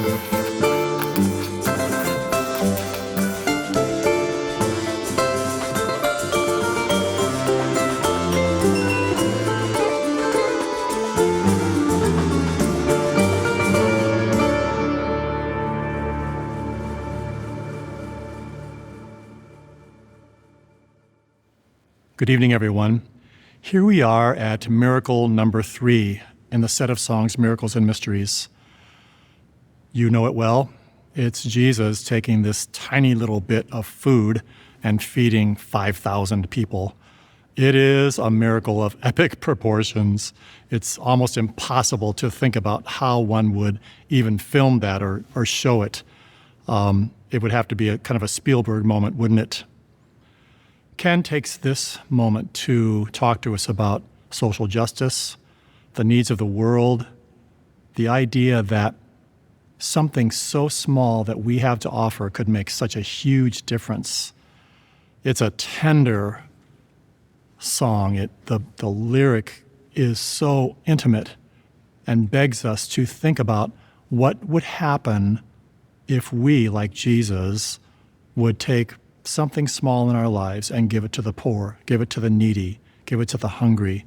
Good evening, everyone. Here we are at miracle number 3 in the set of songs, Miracles and Mysteries. You know it well. It's Jesus taking this tiny little bit of food and feeding 5,000 people. It is a miracle of epic proportions. It's almost impossible to think about how one would even film that or show it. It would have to be a kind of a Spielberg moment, wouldn't it? Ken takes this moment to talk to us about social justice, the needs of the world, the idea that something so small that we have to offer could make such a huge difference. It's a tender song. The lyric is so intimate and begs us to think about what would happen if we, like Jesus, would take something small in our lives and give it to the poor, give it to the needy, give it to the hungry,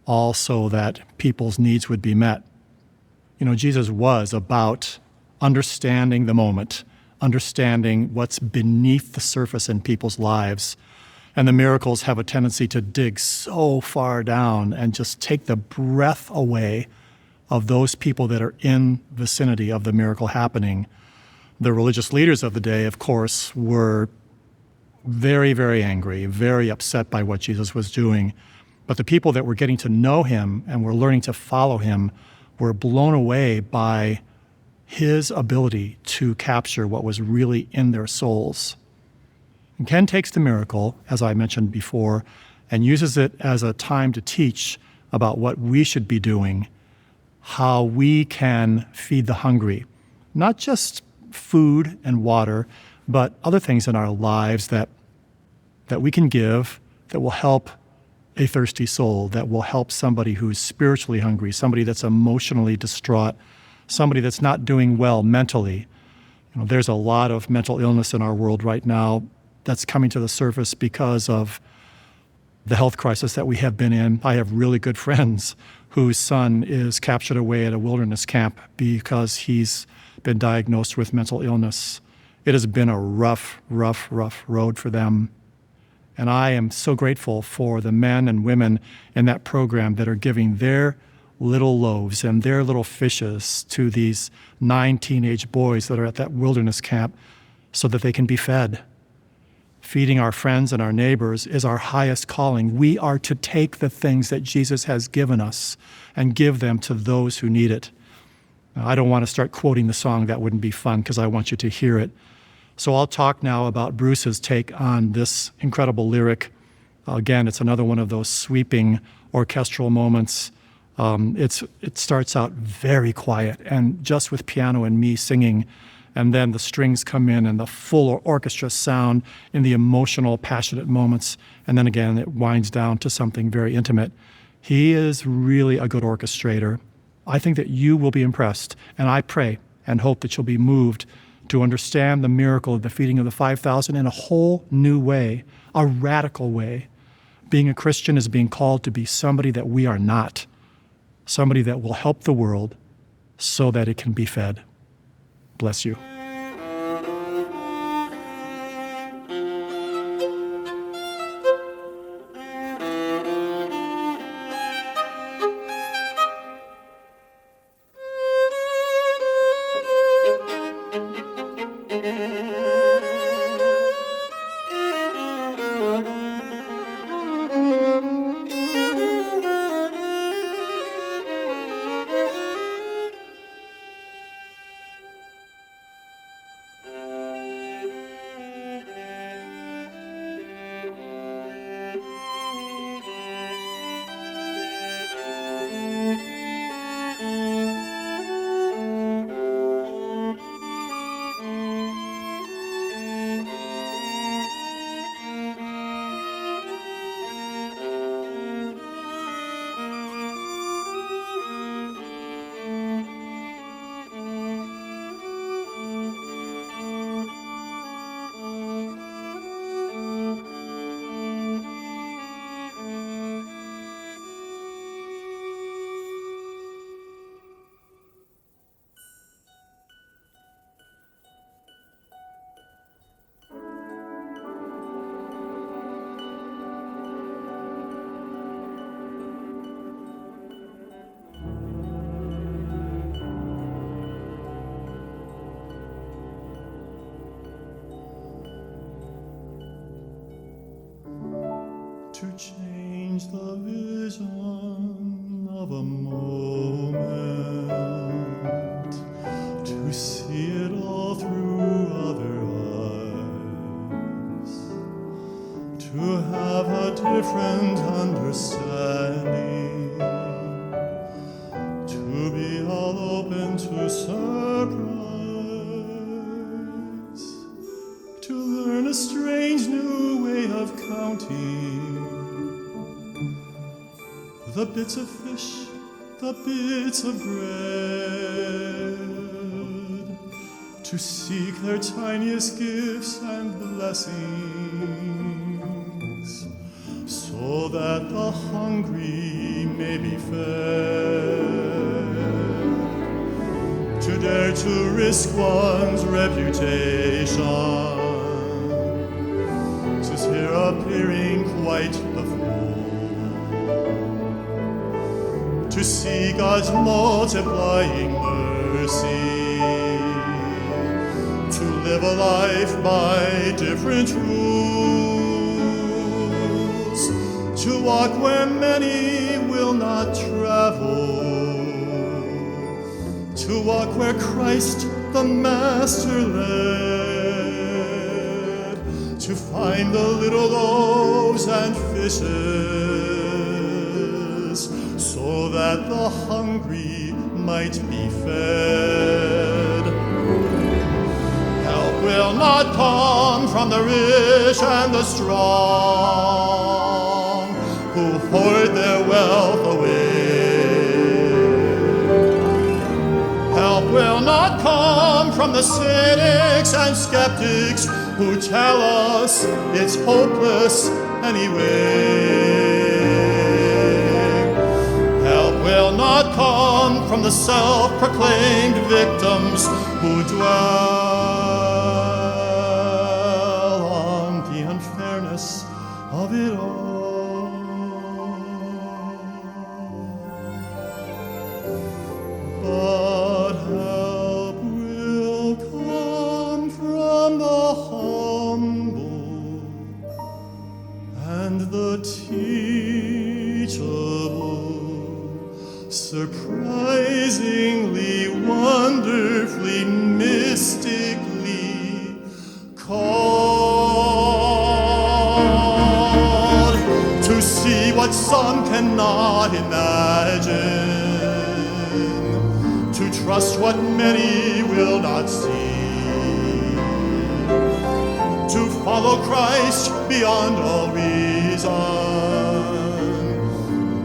all so that people's needs would be met. You know, Jesus was about understanding the moment, understanding what's beneath the surface in people's lives. And the miracles have a tendency to dig so far down and just take the breath away of those people that are in vicinity of the miracle happening. The religious leaders of the day, of course, were very, very angry, very upset by what Jesus was doing. But the people that were getting to know him and were learning to follow him were blown away by his ability to capture what was really in their souls. And Ken takes the miracle, as I mentioned before, and uses it as a time to teach about what we should be doing, how we can feed the hungry, not just food and water, but other things in our lives that we can give that will help a thirsty soul, that will help somebody who's spiritually hungry, somebody that's emotionally distraught, somebody that's not doing well mentally. You know, there's a lot of mental illness in our world right now that's coming to the surface because of the health crisis that we have been in. I have really good friends whose son is captured away at a wilderness camp because he's been diagnosed with mental illness. It has been a rough road for them. And I am so grateful for the men and women in that program that are giving their little loaves and their little fishes to these 9 teenage boys that are at that wilderness camp so that they can be fed. Feeding our friends and our neighbors is our highest calling. We are to take the things that Jesus has given us and give them to those who need it. Now, I don't want to start quoting the song. That wouldn't be fun because I want you to hear it. So I'll talk now about Bruce's take on this incredible lyric. Again, it's another one of those sweeping orchestral moments. It starts out very quiet and just with piano and me singing, and then the strings come in and the full orchestra sound in the emotional, passionate moments, and then again it winds down to something very intimate. He is really a good orchestrator. I think that you will be impressed, and I pray and hope that you'll be moved to understand the miracle of the feeding of the 5,000 in a whole new way, a radical way. Being a Christian is being called to be somebody that we are not, somebody that will help the world so that it can be fed. Bless you. to change the vision of a moment, to see it all through other eyes, to have a different understanding, to be all open to surprise, to learn a strange new way of counting the bits of fish, the bits of bread, to seek their tiniest gifts and blessings, so that the hungry may be fed, to dare to risk one's reputation, to hear appearing quite the fool, to see God's multiplying mercy, to live a life by different rules, to walk where many will not travel, to walk where Christ the Master led, to find the little loaves and fishes, so that the hungry might be fed. Help will not come from the rich and the strong, who hoard their wealth away. Help will not come from the cynics and skeptics who tell us it's hopeless anyway. Help will not come from the self-proclaimed victims who dwell on the unfairness of it all. But help will come from the humble and the teachable, surprisingly, wonderfully, mystically called to see what some cannot imagine, to trust what many will not see, to follow Christ beyond all reason,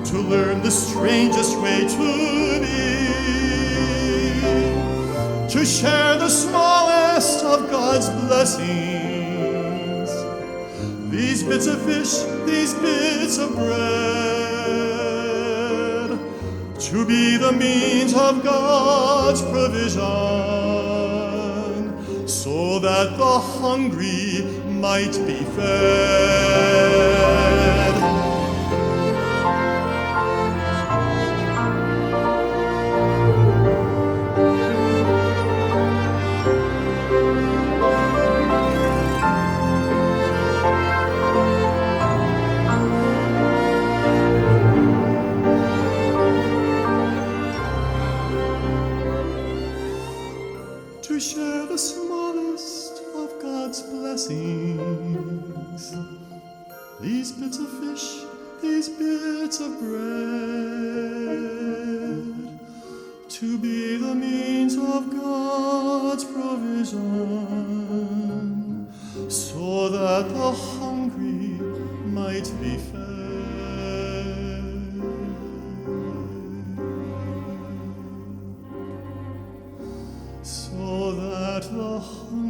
to learn the strangest way to be, to share the smallest of God's blessings, these bits of fish, these bits of bread, to be the means of God's provision, so that the hungry might be fed. To share the smallest of God's blessings, these bits of fish, these bits of bread, to be the means of God's provision, so that the hungry might be fed. So that the hungry